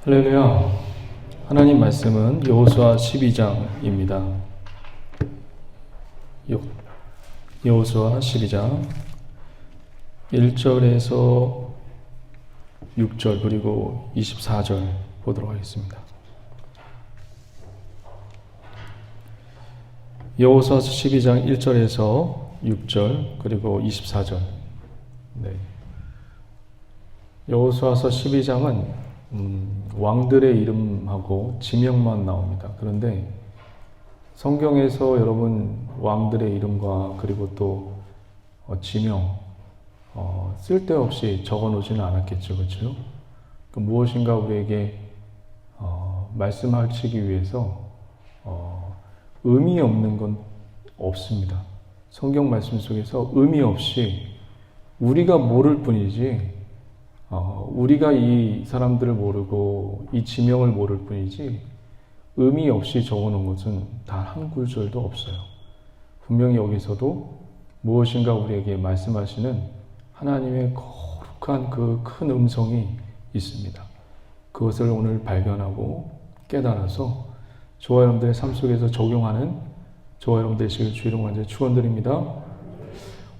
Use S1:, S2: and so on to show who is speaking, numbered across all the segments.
S1: 할렐루야. 하나님 말씀은 여호수아 12장입니다. 여호수아 12장 1절에서 6절 그리고 24절 보도록 하겠습니다. 여호수아 12장 1절에서 6절 그리고 24절. 여호수아서 12장은 왕들의 이름하고 지명만 나옵니다. 그런데 성경에서 여러분 왕들의 이름과 그리고 또 지명 쓸데없이 적어놓지는 않았겠죠, 그렇죠? 무엇인가 우리에게 말씀하시기 위해서 의미 없는 건 없습니다. 성경 말씀 속에서 의미 없이 우리가 모를 뿐이지 우리가 이 사람들을 모르고 이 지명을 모를 뿐이지 의미 없이 적어놓은 것은 단 한 구절도 없어요. 분명히 여기서도 무엇인가 우리에게 말씀하시는 하나님의 거룩한 그 큰 음성이 있습니다. 그것을 오늘 발견하고 깨달아서 저와 여러분들의 삶 속에서 적용하는 저와 여러분들 되시길 주 이름으로 간절히 축원드립니다.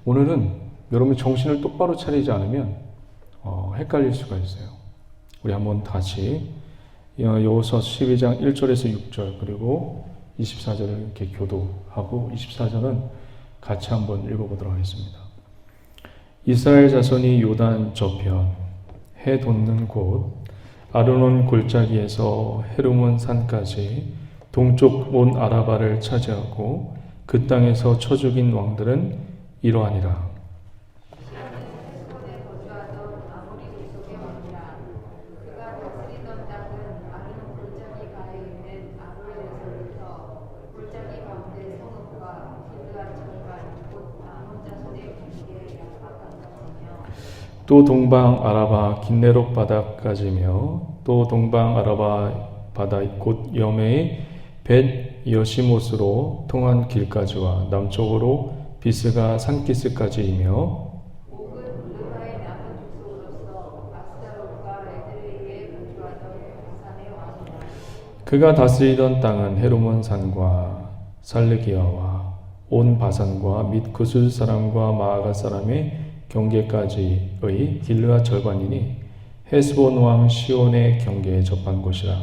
S1: 오늘은 여러분이 정신을 똑바로 차리지 않으면 헷갈릴 수가 있어요. 우리 한번 다시 여호수아 12장 1절에서 6절 그리고 24절을 이렇게 교도하고 24절은 같이 한번 읽어보도록 하겠습니다. 이스라엘 자손이 요단 저편 해 돋는 곳 아르논 골짜기에서 헤르몬 산까지 동쪽 온 아라바를 차지하고 그 땅에서 쳐 죽인 왕들은 이러하니라. 또 동방 아라바 긴네롯 바다까지며 또 동방 아라바 바다 곧 여메의 벳 여시못으로 통한 길까지와 남쪽으로 비스가 산기스까지이며 그가 다스리던 땅은 헤르몬 산과 살르기아와 온 바산과 및 그술 사람과 마아가 사람의 경계까지의 길르앗 절반이니 헤스본 왕 시온의 경계에 접한 곳이라.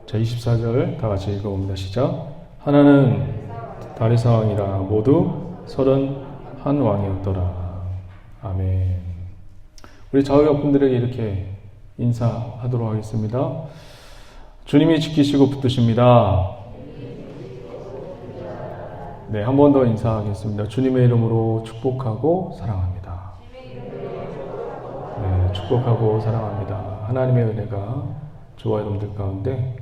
S1: 자, 24절 다 같이 읽어봅니다. 시작. 하나는 다리사 왕이라 모두 31왕이었더라. 아멘. 우리 좌우옆분들에게 이렇게 인사하도록 하겠습니다. 주님이 지키시고 붙드십니다. 네, 한 번 더 인사하겠습니다. 주님의 이름으로 축복하고 사랑합니다. 네, 축복하고 사랑합니다. 하나님의 은혜가 저와 여러분들 가운데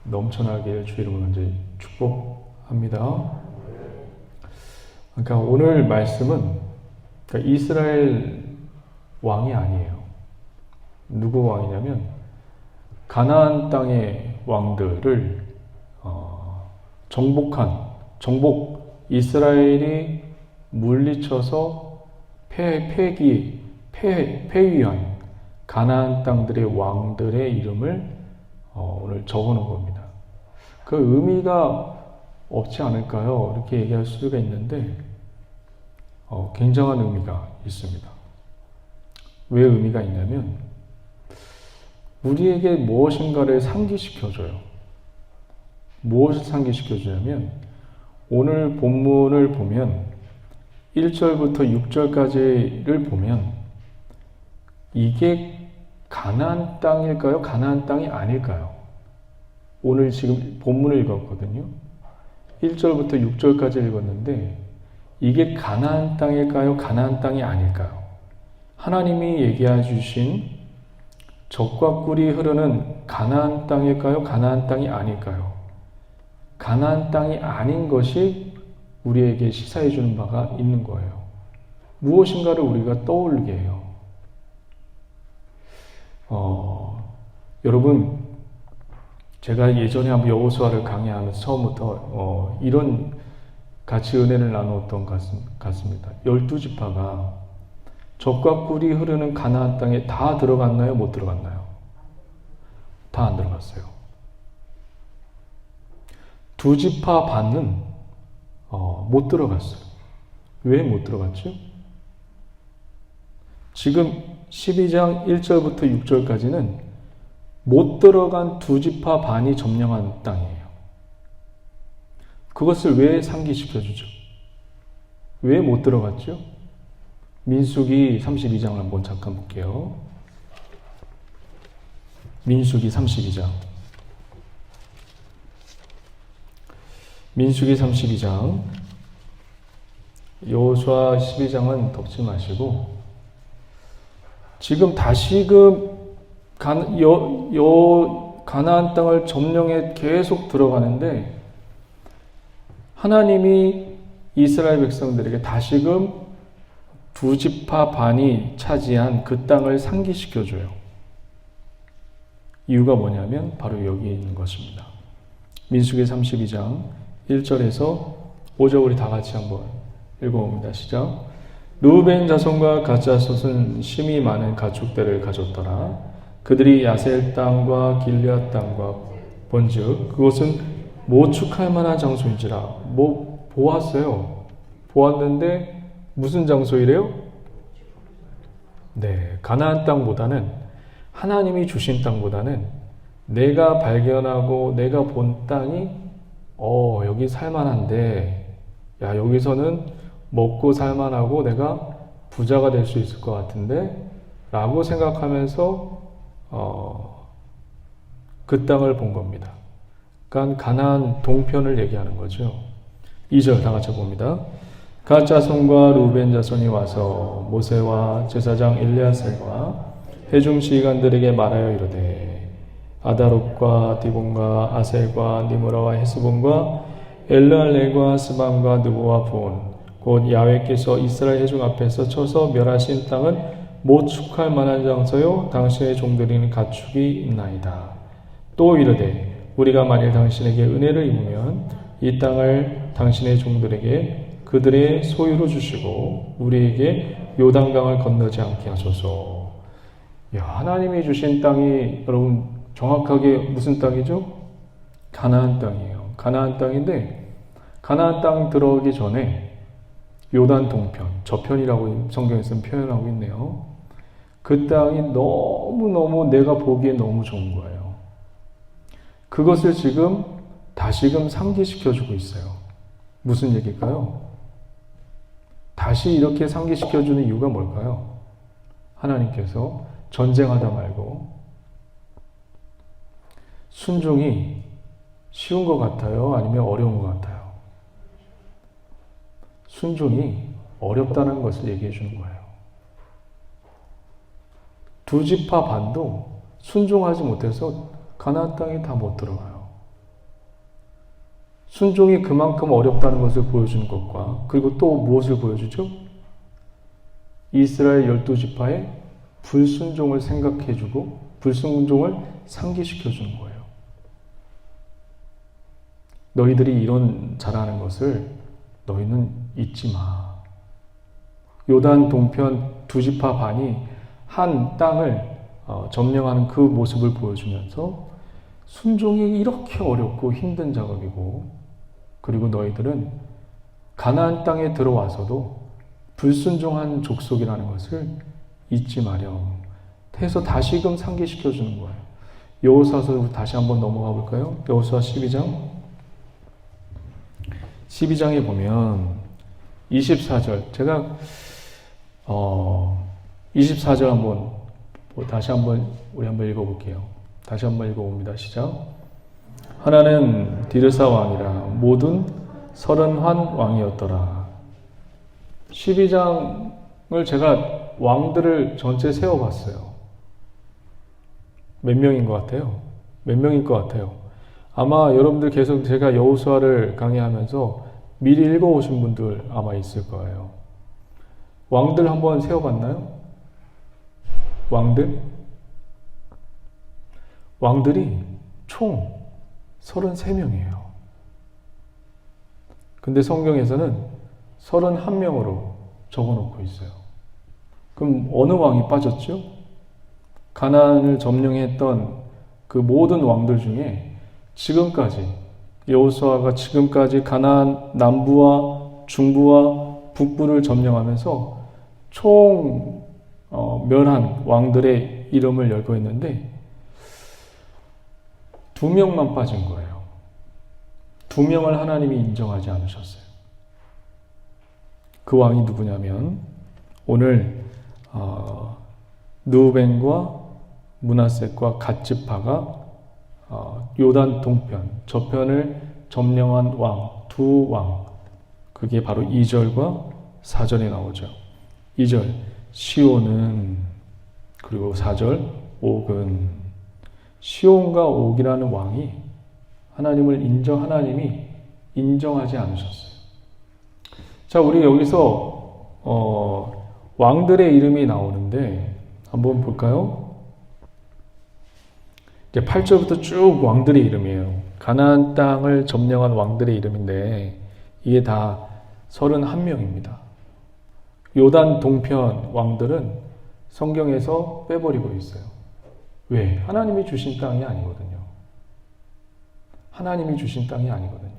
S1: 넘쳐나길 주 이름으로 먼저 축복합니다. 그러니까 오늘 말씀은 이스라엘 왕이 아니에요. 누구 왕이냐면 가나안 땅의 왕들을 정복 이스라엘이 물리쳐서 폐위한 가나안 땅들의 왕들의 이름을 오늘 적어놓은 겁니다. 그 의미가 없지 않을까요? 이렇게 얘기할 수가 있는데 굉장한 의미가 있습니다. 왜 의미가 있냐면 우리에게 무엇인가를 상기시켜줘요. 무엇을 상기시켜주냐면 오늘 본문을 보면 1절부터 6절까지를 보면 이게 가나안 땅일까요? 가나안 땅이 아닐까요? 오늘 지금 본문을 읽었거든요. 1절부터 6절까지 읽었는데 이게 가나안 땅일까요? 가나안 땅이 아닐까요? 하나님이 얘기해 주신 젖과 꿀이 흐르는 가나안 땅일까요? 가나안 땅이 아닐까요? 가나안 땅이 아닌 것이 우리에게 시사해 주는 바가 있는 거예요. 무엇인가를 우리가 떠올리게 해요. 여러분 제가 예전에 한번 여호수아를 강의하면서 처음부터 이런 같이 은혜를 나누었던 것 같습니다. 12지파가 젖과 꿀이 흐르는 가나안 땅에 다 들어갔나요? 못 들어갔나요? 다 안 들어갔어요. 2지파 반은 못 들어갔어요. 왜 못 들어갔죠? 지금 12장 1절부터 6절까지는 못 들어간 2지파 반이 점령한 땅이에요. 그것을 왜 상기시켜주죠? 왜 못 들어갔죠? 민수기 32장을 한번 잠깐 볼게요. 민수기 32장. 민수기 32장. 여호수아 12장은 덮지 마시고 지금 다시금 가나안 땅을 점령해 계속 들어가는데 하나님이 이스라엘 백성들에게 다시금 2지파 반이 차지한 그 땅을 상기시켜줘요. 이유가 뭐냐면 바로 여기에 있는 것입니다. 민수기 32장 1절에서 5절 우리 다 같이 한번 읽어봅니다. 시작. 르우벤 자손과 갓 자손은 심이 많은 가축대를 가졌더라. 그들이 야셀 땅과 길르앗 땅과 본즉 그곳은 모축할 만한 장소인지라. 보았어요. 보았는데 무슨 장소이래요? 네, 가나안 땅보다는 하나님이 주신 땅보다는 내가 발견하고 내가 본 땅이 여기 살만한데 야 여기서는 먹고 살만하고 내가 부자가 될 수 있을 것 같은데 라고 생각하면서 그 땅을 본 겁니다. 그러니까 가나안 동편을 얘기하는 거죠. 2절 다 같이 봅니다. 갓 자손과 루벤 자손이 와서 모세와 제사장 엘리야셀과 회중 지휘관들에게 말하여 이르되 아다롯과 디본과 아셀과 니므라와 헤스본과 엘르알레과 스밤과 느보와 본 곧 야훼께서 이스라엘 회중 앞에서 쳐서 멸하신 땅은 모축할 만한 장소요 당신의 종들이는 가축이 있나이다. 또 이르되 우리가 만일 당신에게 은혜를 입으면 이 땅을 당신의 종들에게 그들의 소유로 주시고 우리에게 요단강을 건너지 않게 하소서. 하나님이 주신 땅이 여러분 정확하게 무슨 땅이죠? 가나안 땅이에요. 가나안 땅인데 가나안 땅 들어오기 전에 요단 동편, 저편이라고 성경에서는 표현하고 있네요. 그 땅이 너무너무 내가 보기에 너무 좋은 거예요. 그것을 지금 다시금 상기시켜주고 있어요. 무슨 얘기일까요? 다시 이렇게 상기시켜주는 이유가 뭘까요? 하나님께서 전쟁하다 말고 순종이 쉬운 것 같아요? 아니면 어려운 것 같아요? 순종이 어렵다는 것을 얘기해 주는 거예요. 2지파 반도 순종하지 못해서 가나안 땅에 다 못 들어가요. 순종이 그만큼 어렵다는 것을 보여주는 것과 그리고 또 무엇을 보여주죠? 이스라엘 12지파의 불순종을 생각해주고 불순종을 상기시켜주는 거예요. 너희들이 이런 잘하는 것을 너희는 잊지 마. 요단 동편 2지파 반이 한 땅을 점령하는 그 모습을 보여주면서 순종이 이렇게 어렵고 힘든 작업이고 그리고 너희들은 가나안 땅에 들어와서도 불순종한 족속이라는 것을 잊지 마렴 해서 다시금 상기시켜주는 거예요. 여호수아서 다시 한번 넘어가 볼까요? 여호수아 12장 12장에 보면 24절 제가 24절 한번 다시 한번 우리 한번 읽어볼게요. 다시 한번 읽어봅니다. 시작. 하나는 디르사 왕이라 모든 31 왕이었더라. 12장을 제가 왕들을 전체 세워봤어요. 몇 명인 것 같아요? 몇 명일 것 같아요? 아마 여러분들 계속 제가 여호수아를 강의하면서 미리 읽어오신 분들 아마 있을 거예요. 왕들 한번 세워봤나요? 왕들? 왕들이 총 33명이에요. 근데 성경에서는 31명으로 적어놓고 있어요. 그럼 어느 왕이 빠졌죠? 가나안을 점령했던 그 모든 왕들 중에 지금까지 여호수아가 지금까지 가나안 남부와 중부와 북부를 점령하면서 총 멸한 왕들의 이름을 열거했는데 2명만 빠진 거예요. 2명을 하나님이 인정하지 않으셨어요. 그 왕이 누구냐면 오늘 르우벤과 므낫셋과 갓지파가 요단 동편, 저편을 점령한 왕, 2왕, 그게 바로 2절과 4절에 나오죠. 2절 시온은, 그리고 4절 옥은. 시온과 옥이라는 왕이 하나님이 인정하지 않으셨어요. 자, 우리 여기서 왕들의 이름이 나오는데 한번 볼까요? 이제 8절부터 쭉 왕들의 이름이에요. 가나안 땅을 점령한 왕들의 이름인데 이게 다 31명입니다. 요단 동편 왕들은 성경에서 빼버리고 있어요. 왜? 하나님이 주신 땅이 아니거든요. 하나님이 주신 땅이 아니거든요.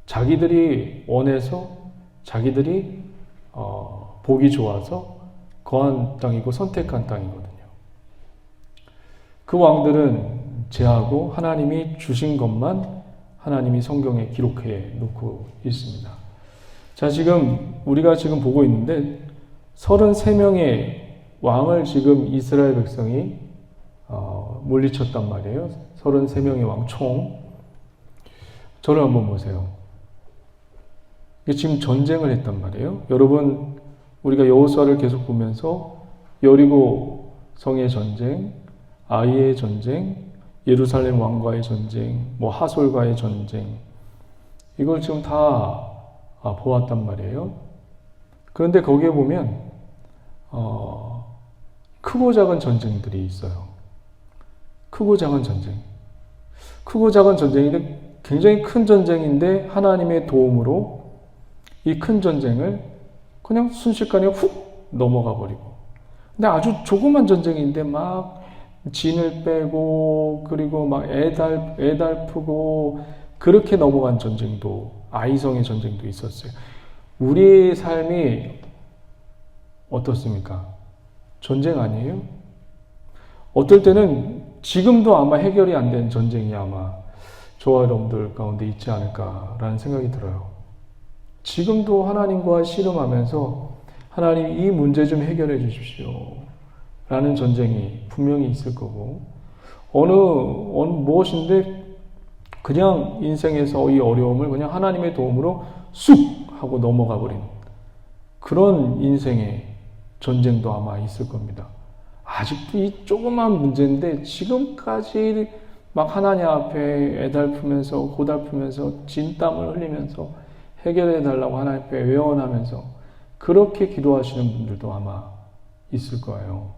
S1: 자기들이 원해서, 자기들이 보기 좋아서 거한 땅이고 선택한 땅이거든요. 그 왕들은 제하고 하나님이 주신 것만 하나님이 성경에 기록해 놓고 있습니다. 자, 지금 우리가 지금 보고 있는데 33명의 왕을 지금 이스라엘 백성이 물리쳤단 말이에요. 33명의 왕 총. 저를 한번 보세요. 지금 전쟁을 했단 말이에요. 여러분, 우리가 여호수아를 계속 보면서 여리고 성의 전쟁, 아이의 전쟁, 예루살렘 왕과의 전쟁, 하솔과의 전쟁, 이걸 지금 다 보았단 말이에요. 그런데 거기에 보면 크고 작은 전쟁들이 있어요. 크고 작은 전쟁. 크고 작은 전쟁인데 굉장히 큰 전쟁인데 하나님의 도움으로 이 큰 전쟁을 그냥 순식간에 훅 넘어가 버리고. 근데 아주 조그만 전쟁인데 막 진을 빼고 그리고 막 애달프고 그렇게 넘어간 전쟁도, 아이성의 전쟁도 있었어요. 우리의 삶이 어떻습니까? 전쟁 아니에요? 어떨 때는 지금도 아마 해결이 안 된 전쟁이 아마 저와 여러분들 가운데 있지 않을까라는 생각이 들어요. 지금도 하나님과 씨름하면서 하나님 이 문제 좀 해결해 주십시오 라는 전쟁이 분명히 있을 거고, 어느 무엇인데 그냥 인생에서 이 어려움을 그냥 하나님의 도움으로 쑥 하고 넘어가 버린 그런 인생의 전쟁도 아마 있을 겁니다. 아직도 이 조그만 문제인데 지금까지 막 하나님 앞에 애달프면서 고달프면서 진땀을 흘리면서 해결해 달라고 하나님 앞에 외원하면서 그렇게 기도하시는 분들도 아마 있을 거예요.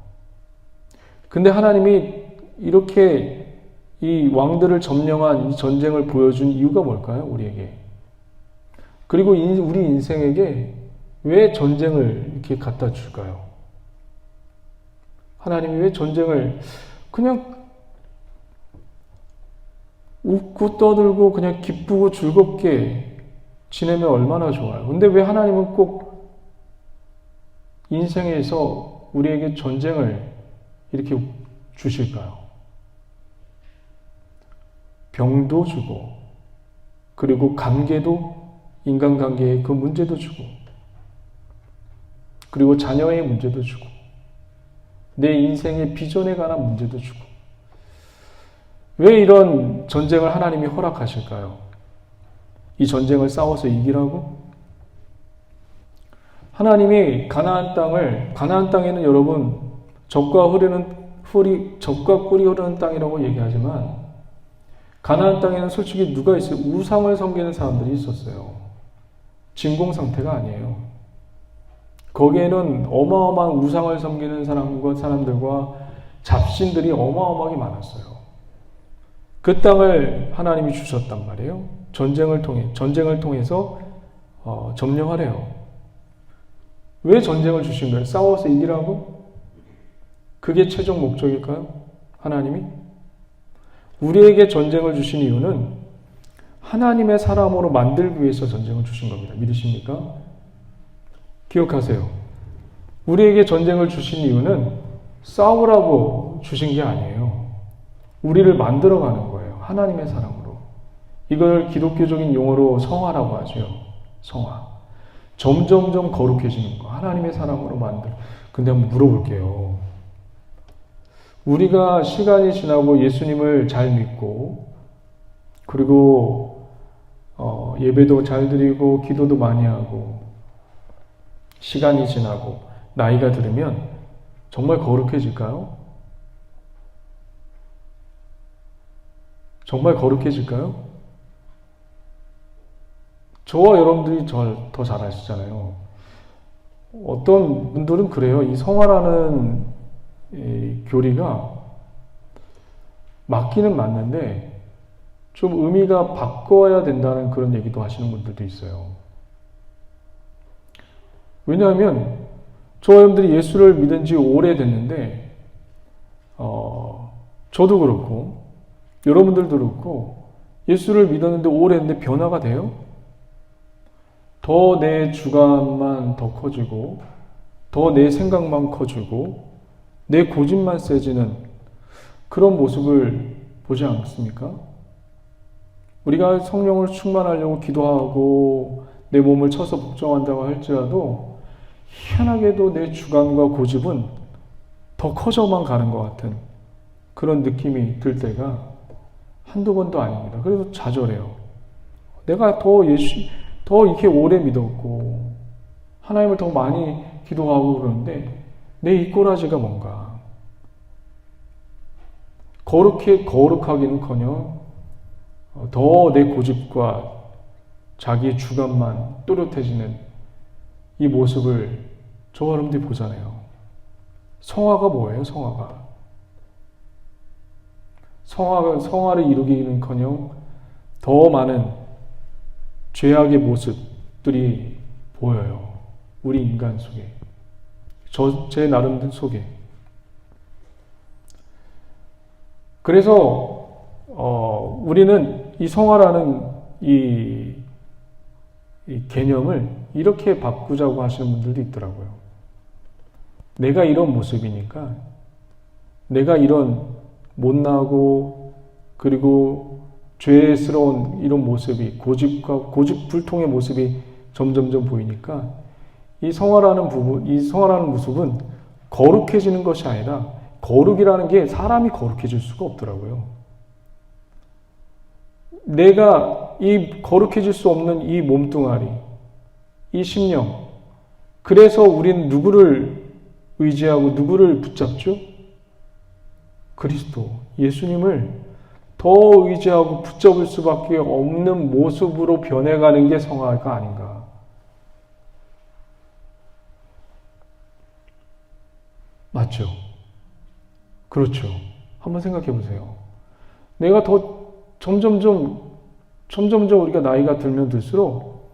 S1: 근데 하나님이 이렇게 이 왕들을 점령한 이 전쟁을 보여준 이유가 뭘까요? 우리에게. 그리고 우리 인생에게 왜 전쟁을 이렇게 갖다 줄까요? 하나님이 왜 전쟁을 그냥 웃고 떠들고 그냥 기쁘고 즐겁게 지내면 얼마나 좋아요. 근데 왜 하나님은 꼭 인생에서 우리에게 전쟁을 이렇게 주실까요? 병도 주고, 그리고 관계도, 인간관계의 그 문제도 주고, 그리고 자녀의 문제도 주고, 내 인생의 비전에 관한 문제도 주고. 왜 이런 전쟁을 하나님이 허락하실까요? 이 전쟁을 싸워서 이기라고? 하나님이 가나안 땅에는 여러분 젖과 꿀이 흐르는 땅이라고 얘기하지만 가나안 땅에는 솔직히 누가 있어요? 우상을 섬기는 사람들이 있었어요. 진공 상태가 아니에요. 거기에는 어마어마한 우상을 섬기는 사람들과 잡신들이 어마어마하게 많았어요. 그 땅을 하나님이 주셨단 말이에요. 전쟁을 통해서 점령하래요. 왜 전쟁을 주신 거예요? 싸워서 이기라고? 그게 최종 목적일까요? 하나님이? 우리에게 전쟁을 주신 이유는 하나님의 사람으로 만들기 위해서 전쟁을 주신 겁니다. 믿으십니까? 기억하세요. 우리에게 전쟁을 주신 이유는 싸우라고 주신 게 아니에요. 우리를 만들어가는 거예요. 하나님의 사람으로. 이걸 기독교적인 용어로 성화라고 하죠. 성화. 점점점 거룩해지는 거. 하나님의 사람으로 만들. 근데 한번 물어볼게요. 우리가 시간이 지나고 예수님을 잘 믿고 그리고 예배도 잘 드리고 기도도 많이 하고 시간이 지나고 나이가 들으면 정말 거룩해질까요? 정말 거룩해질까요? 저와 여러분들이 더 잘 아시잖아요. 어떤 분들은 그래요. 이 성화라는 교리가 맞기는 맞는데 좀 의미가 바꿔야 된다는 그런 얘기도 하시는 분들도 있어요. 왜냐하면 저와 여러분들이 예수를 믿은 지 오래됐는데 저도 그렇고 여러분들도 그렇고 예수를 믿었는데 오래됐는데 변화가 돼요? 더 내 주관만 더 커지고 더 내 생각만 커지고 내 고집만 세지는 그런 모습을 보지 않습니까? 우리가 성령을 충만하려고 기도하고 내 몸을 쳐서 복종한다고 할지라도 희한하게도 내 주관과 고집은 더 커져만 가는 것 같은 그런 느낌이 들 때가 한두 번도 아닙니다. 그래서 좌절해요. 내가 더 이렇게 오래 믿었고 하나님을 더 많이 기도하고 그러는데 내 이 꼬라지가 뭔가 거룩하기는커녕 더 내 고집과 자기의 주관만 또렷해지는 이 모습을 저와 여러분들이 보잖아요. 성화가 뭐예요? 성화를 이루기는커녕 더 많은 죄악의 모습들이 보여요. 우리 인간 속에. 제 나름 속에. 그래서 우리는 이 성화라는 이 개념을 이렇게 바꾸자고 하시는 분들도 있더라고요. 내가 이런 모습이니까 내가 이런 못나고 그리고 죄스러운 이런 모습이 고집불통의 모습이 점점점 보이니까 이 성화라는 모습은 거룩해지는 것이 아니라 거룩이라는 게 사람이 거룩해질 수가 없더라고요. 내가 이 거룩해질 수 없는 이 몸뚱아리, 이 심령, 그래서 우리는 누구를 의지하고 누구를 붙잡죠? 그리스도, 예수님을 더 의지하고 붙잡을 수밖에 없는 모습으로 변해가는 게 성화가 아닌가. 맞죠? 그렇죠. 한번 생각해 보세요. 내가 점점점 우리가 나이가 들면 들수록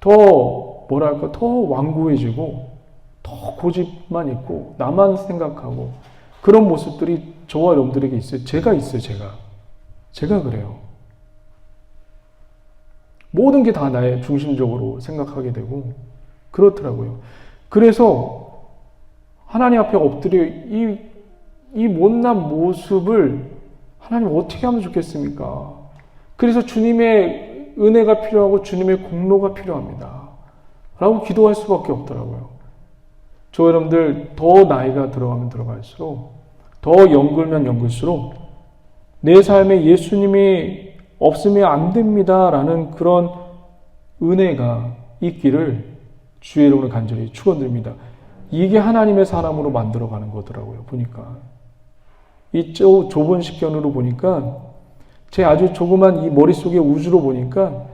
S1: 더 완고해지고 더 고집만 있고 나만 생각하고 그런 모습들이 저와 여러분들에게 있어요. 제가 그래요. 모든 게 다 나의 중심적으로 생각하게 되고 그렇더라고요. 그래서 하나님 앞에 엎드려 이 못난 모습을 하나님 어떻게 하면 좋겠습니까? 그래서 주님의 은혜가 필요하고 주님의 공로가 필요합니다. 라고 기도할 수밖에 없더라고요. 저 여러분들 더 나이가 들어가면 들어갈수록 더 연글면 연글수록 내 삶에 예수님이 없으면 안 됩니다. 라는 그런 은혜가 있기를 주의 이름으로 간절히 축원드립니다. 이게 하나님의 사람으로 만들어가는 거더라고요. 보니까. 이 좁은 식견으로 보니까 제 아주 조그만 이 머릿속의 우주로 보니까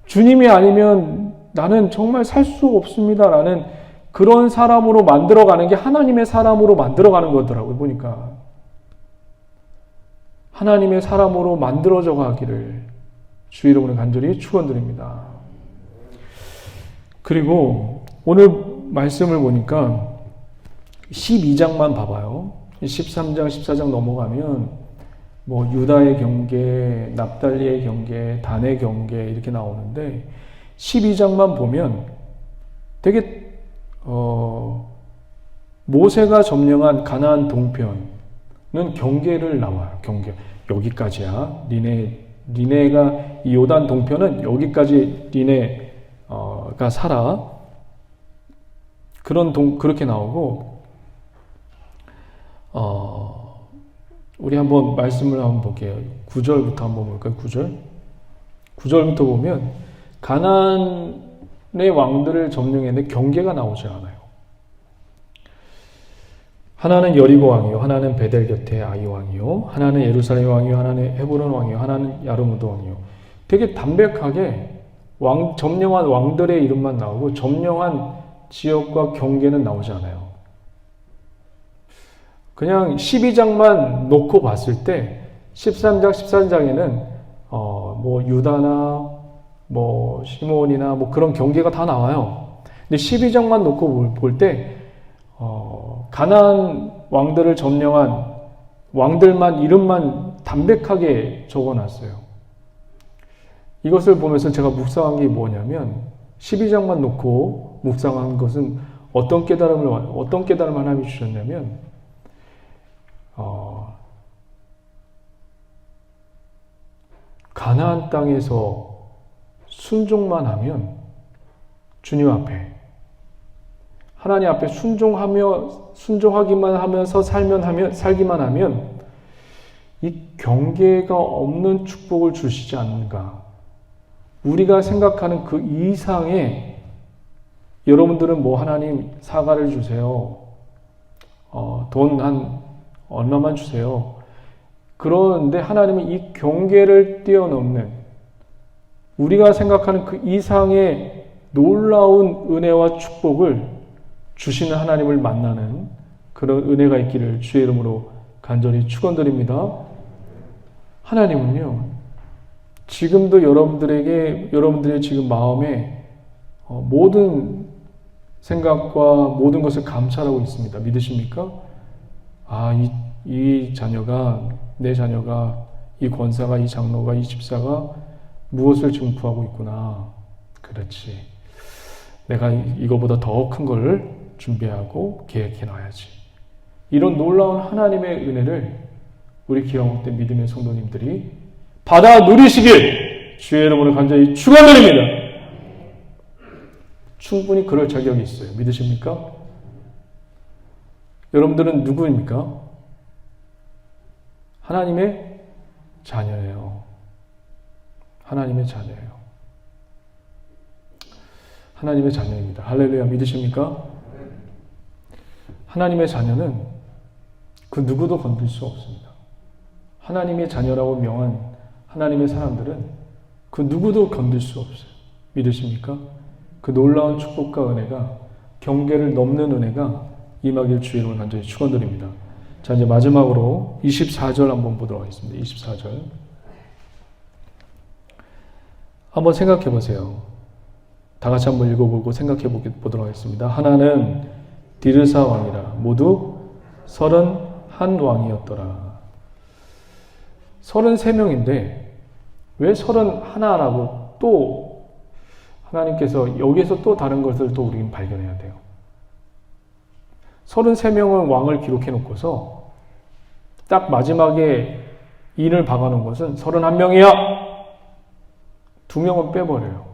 S1: 주님이 아니면 나는 정말 살 수 없습니다. 라는 그런 사람으로 만들어가는 게 하나님의 사람으로 만들어가는 거더라고요. 보니까. 하나님의 사람으로 만들어져 가기를 주 이름으로 간절히 축원드립니다. 그리고 오늘 말씀을 보니까 12장만 봐봐요. 13장, 14장 넘어가면 뭐 유다의 경계, 납달리의 경계, 단의 경계 이렇게 나오는데 12장만 보면 되게 모세가 점령한 가나안 동편은 경계를 나와요. 경계 여기까지야. 니네가 이 요단 동편은 여기까지 니네가 살아. 그렇게 나오고 우리 한번 말씀을 한번 볼게요. 9절부터 한번 볼까요? 9절부터 보면 가나안의 왕들을 점령했는데 경계가 나오지 않아요. 하나는 여리고 왕이요, 하나는 베델 곁에 아이 왕이요, 하나는 예루살렘 왕이요, 하나는 헤브론 왕이요, 하나는 야르무드 왕이요. 되게 담백하게 점령한 왕들의 이름만 나오고 점령한 지역과 경계는 나오지 않아요. 그냥 12장만 놓고 봤을 때 13장, 14장에는 뭐 유다나 뭐 시몬이나 뭐 그런 경계가 다 나와요. 근데 12장만 놓고 볼 때 가나안 왕들을 점령한 왕들만 이름만 담백하게 적어놨어요. 이것을 보면서 제가 묵상한 게 뭐냐면 12장만 놓고 묵상한 것은 어떤 깨달음을 하나님이 주셨냐면 가나안 땅에서 순종만 하면 주님 앞에 하나님 앞에 순종하기만 하면서 살기만 하면 이 경계가 없는 축복을 주시지 않는가. 우리가 생각하는 그 이상의 여러분들은 뭐 하나님 사과를 주세요. 돈 한 얼마만 주세요. 그러는데 하나님은 이 경계를 뛰어넘는 우리가 생각하는 그 이상의 놀라운 은혜와 축복을 주시는 하나님을 만나는 그런 은혜가 있기를 주의 이름으로 간절히 축원드립니다. 하나님은요, 지금도 여러분들의 지금 마음에 모든 생각과 모든 것을 감찰하고 있습니다. 믿으십니까? 이 자녀가, 내 자녀가, 이 권사가, 이 장로가, 이 집사가 무엇을 지금 구하고 있구나. 그렇지. 내가 이거보다 더 큰 걸 준비하고 계획해 놔야지. 이런 놀라운 하나님의 은혜를 우리 기왕목된 믿음의 성도님들이 받아 누리시길 주의 이름으로 간절히 축원드립니다. 충분히 그럴 자격이 있어요. 믿으십니까? 여러분들은 누구입니까? 하나님의 자녀예요. 하나님의 자녀예요. 하나님의 자녀입니다. 할렐루야. 믿으십니까? 하나님의 자녀는 그 누구도 건들 수 없습니다. 하나님의 자녀라고 명한 하나님의 사람들은 그 누구도 건들 수 없어요. 믿으십니까? 그 놀라운 축복과 은혜가, 경계를 넘는 은혜가 임하길 주의 이름으로 간절히 축원드립니다. 자, 이제 마지막으로 24절 한번 보도록 하겠습니다. 24절. 한번 생각해 보세요. 다 같이 한번 읽어보고 생각해 보도록 하겠습니다. 하나는 디르사 왕이라 모두 31왕이었더라. 33명인데 왜 31라고 또 하나님께서 여기에서 또 다른 것을 또 우리는 발견해야 돼요. 33명은 왕을 기록해 놓고서 딱 마지막에 인을 박아놓은 것은 31명이야. 2명은 빼버려요.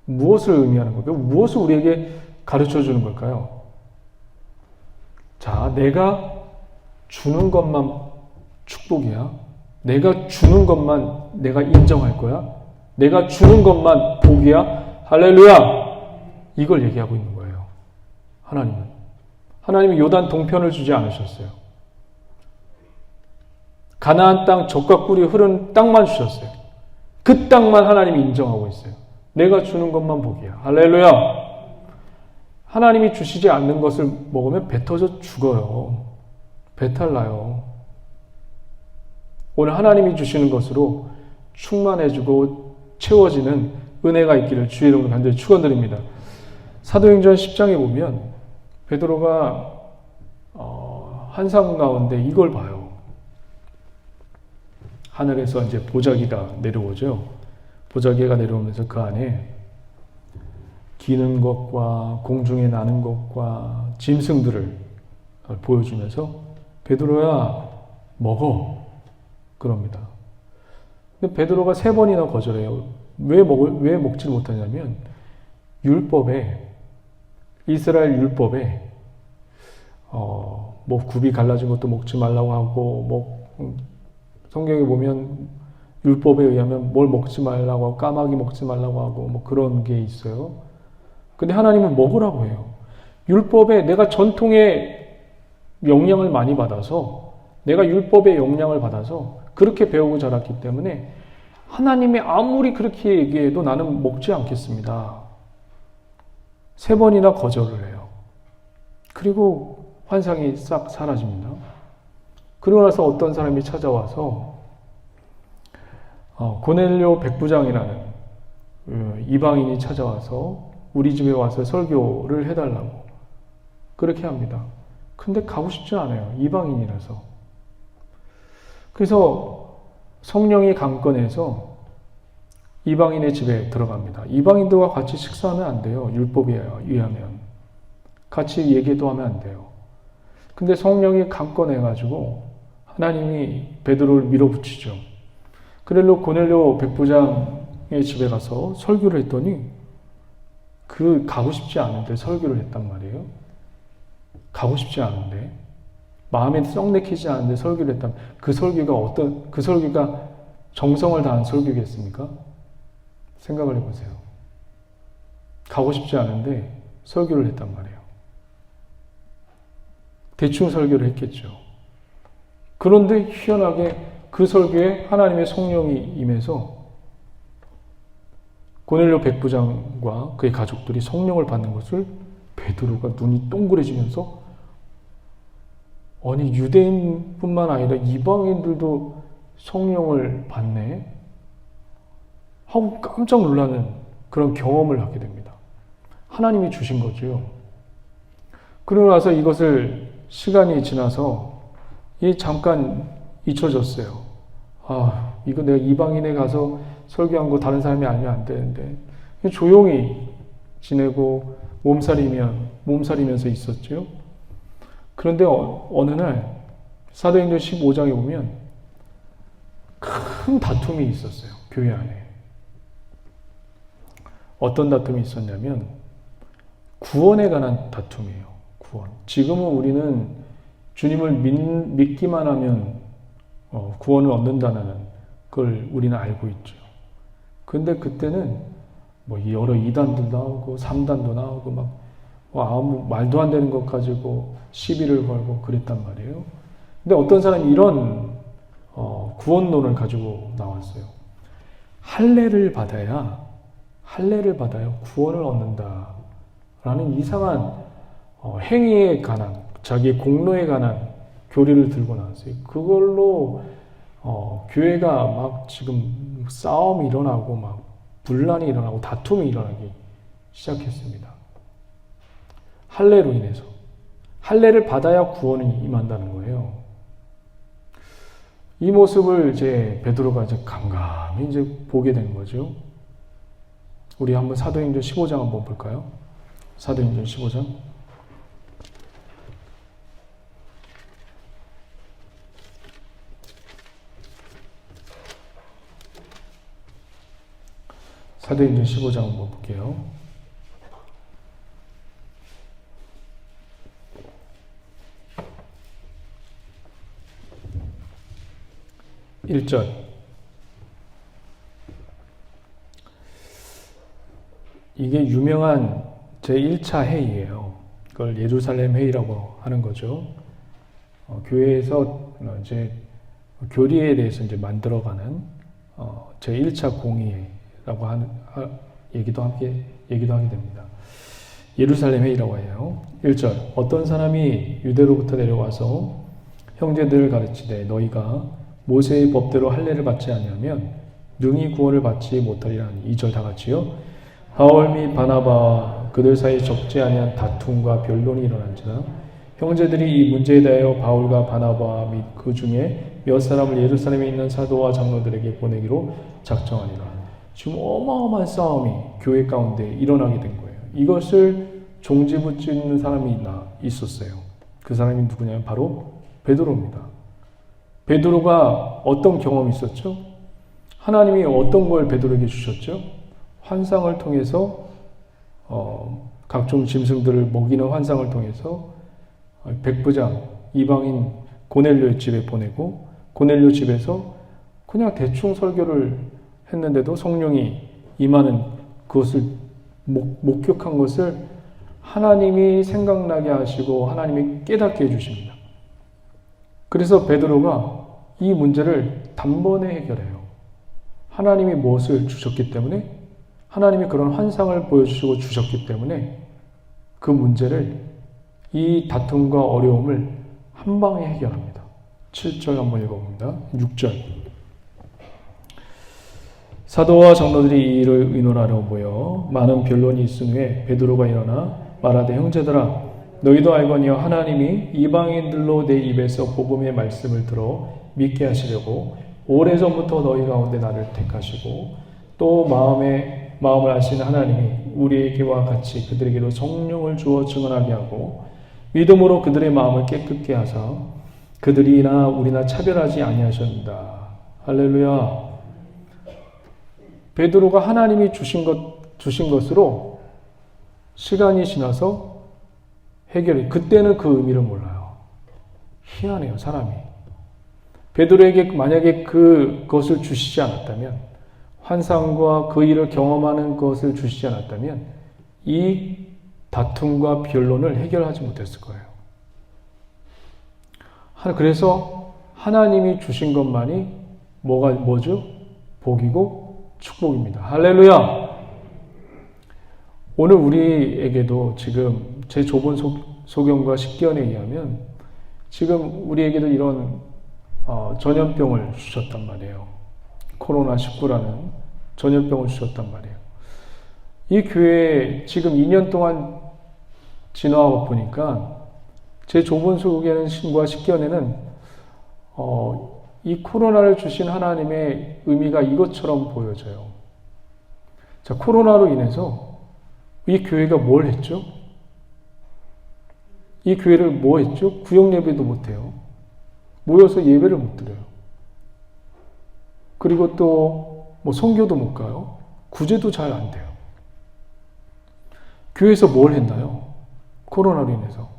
S1: 무엇을 의미하는 걸까요? 무엇을 우리에게 가르쳐 주는 걸까요? 자, 내가 주는 것만 축복이야. 내가 주는 것만 내가 인정할 거야. 내가 주는 것만 복이야. 할렐루야! 이걸 얘기하고 있는 거예요. 하나님은 요단 동편을 주지 않으셨어요. 가나안 땅 젖과 꿀이 흐르는 땅만 주셨어요. 그 땅만 하나님이 인정하고 있어요. 내가 주는 것만 복이야. 할렐루야! 하나님이 주시지 않는 것을 먹으면 배 터져 죽어요. 배탈 나요. 오늘 하나님이 주시는 것으로 충만해지고 채워지는 은혜가 있기를 주의 이름으로 간절히 축원드립니다. 사도행전 10장에 보면 베드로가 환상 가운데 이걸 봐요. 하늘에서 이제 보자기가 내려오죠. 보자기가 내려오면서 그 안에 기는 것과 공중에 나는 것과 짐승들을 보여주면서 베드로야 먹어 그럽니다. 근데 베드로가 3번이나 거절해요. 왜 먹지 못하냐면 율법에 이스라엘 율법에 뭐 굽이 갈라진 것도 먹지 말라고 하고 뭐 성경에 보면 율법에 의하면 뭘 먹지 말라고 하고 까마귀 먹지 말라고 하고 뭐 그런 게 있어요. 근데 하나님은 먹으라고 해요. 율법에 내가 전통의 영향을 많이 받아서 내가 율법의 영향을 받아서 그렇게 배우고 자랐기 때문에 하나님이 아무리 그렇게 얘기해도 나는 먹지 않겠습니다. 3번이나 거절을 해요. 그리고 환상이 싹 사라집니다. 그러고 나서 어떤 사람이 찾아와서 고넬료 백부장이라는 이방인이 찾아와서 우리 집에 와서 설교를 해달라고 그렇게 합니다. 근데 가고 싶지 않아요. 이방인이라서. 그래서 성령이 강권해서 이방인의 집에 들어갑니다. 이방인들과 같이 식사하면 안 돼요. 율법에 의하면. 같이 얘기도 하면 안 돼요. 근데 성령이 강권해가지고 하나님이 베드로를 밀어붙이죠. 그래서 고넬료 백부장의 집에 가서 설교를 했더니 가고 싶지 않은데 설교를 했단 말이에요. 가고 싶지 않은데 마음에 썩 내키지 않은데 설교를 했다면 그 설교가 정성을 다한 설교겠습니까? 생각을 해보세요. 가고 싶지 않은데 설교를 했단 말이에요. 대충 설교를 했겠죠. 그런데 희한하게 그 설교에 하나님의 성령이 임해서 고넬료 백부장과 그의 가족들이 성령을 받는 것을 베드로가 눈이 동그래지면서 아니 유대인뿐만 아니라 이방인들도 성령을 받네 하고 깜짝 놀라는 그런 경험을 하게 됩니다. 하나님이 주신 거죠. 그러고 나서 이것을 시간이 지나서 잠깐 잊혀졌어요. 이거 내가 이방인에 가서 설교한 거 다른 사람이 알면 안 되는데 조용히 지내고 몸살이면서 있었죠. 그런데 어느 날 사도행전 15장에 보면 큰 다툼이 있었어요. 교회 안에. 어떤 다툼이 있었냐면 구원에 관한 다툼이에요. 구원. 지금은 우리는 주님을 믿기만 하면 구원을 얻는다는 걸 우리는 알고 있죠. 근데 그때는 뭐 여러 이단도 나오고 3단도 나오고 막 아무 말도 안 되는 것 가지고 시비를 걸고 그랬단 말이에요. 근데 어떤 사람이 이런 구원론을 가지고 나왔어요. 할례를 받아야 구원을 얻는다라는 이상한 행위에 관한 자기의 공로에 관한 교리를 들고 나왔어요. 그걸로 교회가 막 지금 싸움이 일어나고 막 분란이 일어나고 다툼이 일어나기 시작했습니다. 할례로 인해서. 할례를 받아야 구원이 임한다는 거예요. 이 모습을 베드로가 감감히 보게 된 거죠. 우리 한번 사도행전 15장 한번 볼까요? 사도행전 15장. 사도행전 15장 한번 볼게요. 1절. 이게 유명한 제1차 회의예요. 그걸 예루살렘 회의라고 하는 거죠. 교회에서 교리에 대해서 만들어가는 제1차 공의라고 하는 얘기도 하게 됩니다. 예루살렘 회의라고 해요. 1절. 어떤 사람이 유대로부터 내려와서 형제들을 가르치되 너희가 모세의 법대로 할례를 받지 아니하면 능히 구원을 받지 못하리라니. 2절 다 같이요. 바울 및 바나바와 그들 사이 적지 아니한 다툼과 변론이 일어난지라 형제들이 이 문제에 대하여 바울과 바나바 및 그 중에 몇 사람을 예루살렘에 있는 사도와 장로들에게 보내기로 작정하니라. 지금 어마어마한 싸움이 교회 가운데 일어나게 된 거예요. 이것을 종지부짓는 사람이 있었어요. 그 사람이 누구냐면 바로 베드로입니다. 베드로가 어떤 경험이 있었죠? 하나님이 어떤 걸 베드로에게 주셨죠? 환상을 통해서 각종 짐승들을 먹이는 환상을 통해서 백부장 이방인 고넬료 집에 보내고 고넬료 집에서 그냥 대충 설교를 했는데도 성령이 임하는 그것을 목격한 것을 하나님이 생각나게 하시고 하나님이 깨닫게 해주십니다. 그래서 베드로가 이 문제를 단번에 해결해요. 하나님이 무엇을 주셨기 때문에, 하나님이 그런 환상을 보여주시고 주셨기 때문에 그 문제를, 이 다툼과 어려움을 한 방에 해결합니다. 7절 한번 읽어봅니다. 6절. 사도와 장로들이 이 일을 의논하려 모여 많은 변론이 있은 후에 베드로가 일어나 말하되, 형제들아 너희도 알거니와 하나님이 이방인들로 내 입에서 복음의 말씀을 들어 믿게 하시려고 오래전부터 너희 가운데 나를 택하시고 또 마음을 아시는 하나님이 우리에게와 같이 그들에게도 성령을 주어 증언하게 하고 믿음으로 그들의 마음을 깨끗게 하사 그들이나 우리나 차별하지 아니하셨다. 할렐루야. 베드로가 하나님이 주신 것으로 시간이 지나서 해결해. 그때는 그 의미를 몰라요. 희한해요, 사람이. 베드로에게 만약에 그것을 주시지 않았다면, 환상과 그 일을 경험하는 것을 주시지 않았다면 이 다툼과 변론을 해결하지 못했을 거예요. 그래서 하나님이 주신 것만이 뭐죠? 복이고 축복입니다. 할렐루야! 오늘 우리에게도 지금 제 좁은 소견과 식견에 의하면 지금 우리에게도 이런 전염병을 주셨단 말이에요. 코로나19라는 전염병을 주셨단 말이에요. 이 교회에 지금 2년 동안 지나와 보니까 제 좁은 소견과 식견에는 이 코로나를 주신 하나님의 의미가 이것처럼 보여져요. 자, 코로나로 인해서 이 교회가 뭘 했죠? 이 교회를 뭐 했죠? 구역 예배도 못해요. 모여서 예배를 못 드려요. 그리고 또 뭐 선교도 못 가요. 구제도 잘 안 돼요. 교회에서 뭘 했나요? 코로나로 인해서.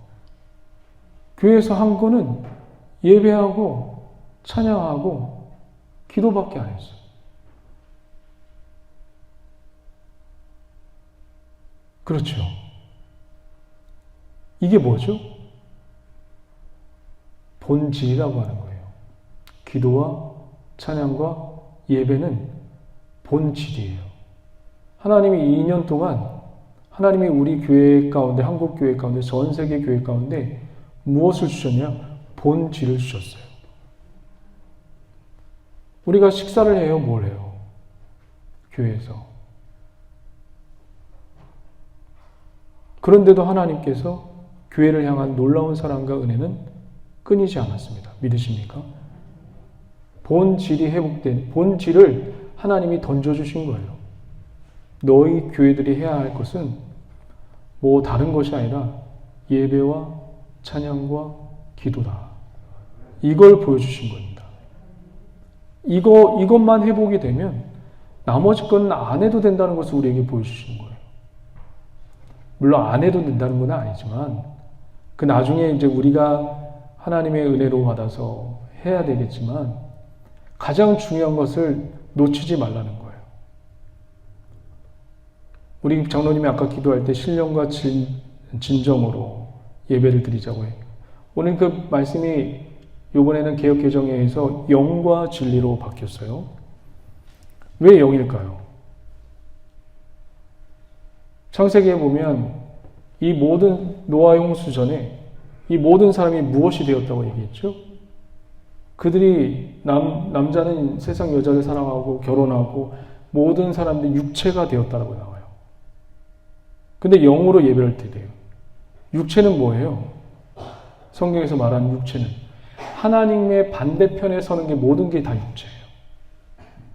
S1: 교회에서 한 거는 예배하고 찬양하고 기도밖에 안 했어요. 그렇죠. 이게 뭐죠? 본질이라고 하는 거예요. 기도와 찬양과 예배는 본질이에요. 하나님이 2년 동안 하나님이 우리 교회 가운데, 한국 교회 가운데, 전 세계 교회 가운데 무엇을 주셨냐? 본질을 주셨어요. 우리가 식사를 해요? 뭘 해요? 교회에서. 그런데도 하나님께서 교회를 향한 놀라운 사랑과 은혜는 끊이지 않았습니다. 믿으십니까? 본질이 회복된, 본질을 하나님이 던져주신 거예요. 너희 교회들이 해야 할 것은 뭐 다른 것이 아니라 예배와 찬양과 기도다. 이걸 보여주신 겁니다. 이것만 회복이 되면 나머지 건 안 해도 된다는 것을 우리에게 보여주시는 거예요. 물론 안 해도 된다는 건 아니지만 그 나중에 이제 우리가 하나님의 은혜로 받아서 해야 되겠지만 가장 중요한 것을 놓치지 말라는 거예요. 우리 장로님이 아까 기도할 때 신령과 진정으로 예배를 드리자고 해요. 오늘 그 말씀이 이번에는 개역개정에 의해서 영과 진리로 바뀌었어요. 왜 영일까요? 창세기에 보면 이 모든 노아의 홍수 전에 이 모든 사람이 무엇이 되었다고 얘기했죠? 그들이 남자는 세상 여자를 사랑하고 결혼하고 모든 사람들이 육체가 되었다라고 나와요. 근데 영으로 예배를 드려요. 육체는 뭐예요? 성경에서 말하는 육체는 하나님의 반대편에 서는 게 모든 게 다 육체예요.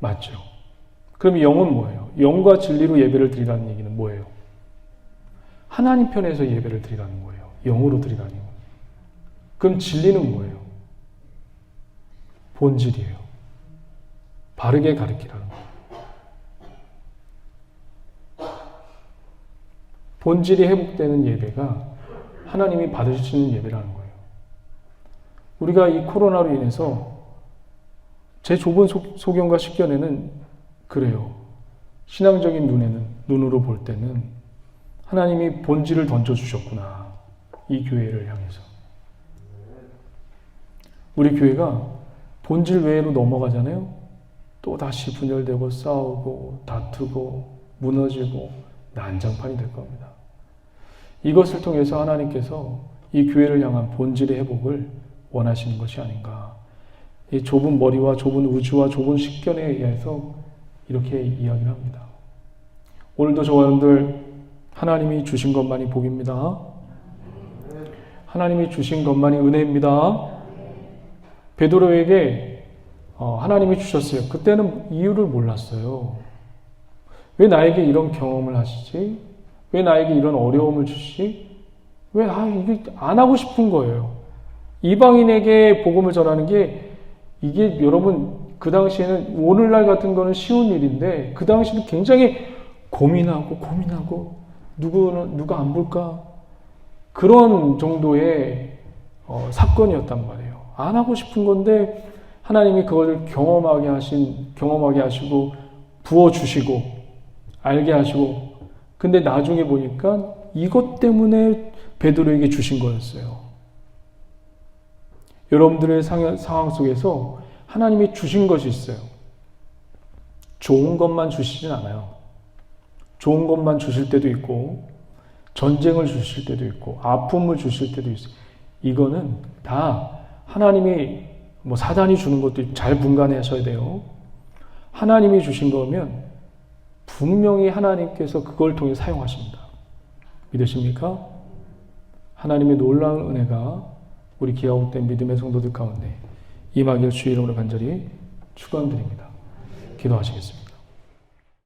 S1: 맞죠? 그럼 영은 뭐예요? 영과 진리로 예배를 드리라는 얘기는 뭐예요? 하나님 편에서 예배를 드리라는 거예요. 영으로 드리라는 거예요. 그럼 진리는 뭐예요? 본질이에요. 바르게 가르치라는 거예요. 본질이 회복되는 예배가 하나님이 받으시는 예배라는 거예요. 우리가 이 코로나로 인해서 제 좁은 소견과 식견에는 그래요. 신앙적인 눈으로 볼 때는 하나님이 본질을 던져주셨구나. 이 교회를 향해서. 우리 교회가 본질 외로 넘어가잖아요. 또 다시 분열되고 싸우고 다투고 무너지고 난장판이 될 겁니다. 이것을 통해서 하나님께서 이 교회를 향한 본질의 회복을 원하시는 것이 아닌가. 이 좁은 머리와 좁은 우주와 좁은 식견에 의해서 이렇게 이야기를 합니다. 오늘도 저와 여러분들 하나님이 주신 것만이 복입니다. 하나님이 주신 것만이 은혜입니다. 베드로에게 하나님이 주셨어요. 그때는 이유를 몰랐어요. 왜 나에게 이런 경험을 하시지? 왜 나에게 이런 어려움을 주시지? 왜 이게 안 하고 싶은 거예요. 이방인에게 복음을 전하는 게 이게 여러분 그 당시에는 오늘날 같은 거는 쉬운 일인데 그 당시는 굉장히 고민하고 누가 안 볼까? 그런 정도의 사건이었단 말이에요. 안 하고 싶은 건데 하나님이 그걸 경험하게 하시고 부어주시고 알게 하시고 근데 나중에 보니까 이것 때문에 베드로에게 주신 거였어요. 여러분들의 상황 속에서 하나님이 주신 것이 있어요. 좋은 것만 주시진 않아요. 좋은 것만 주실 때도 있고 전쟁을 주실 때도 있고 아픔을 주실 때도 있어요. 이거는 다 하나님이 사단이 주는 것도 잘 분간하셔야 돼요. 하나님이 주신 거면 분명히 하나님께서 그걸 통해 사용하십니다. 믿으십니까? 하나님의 놀라운 은혜가 우리 기아옥된 믿음의 성도들 가운데 임하길 주의 이름으로 간절히 축원드립니다. 기도하시겠습니다.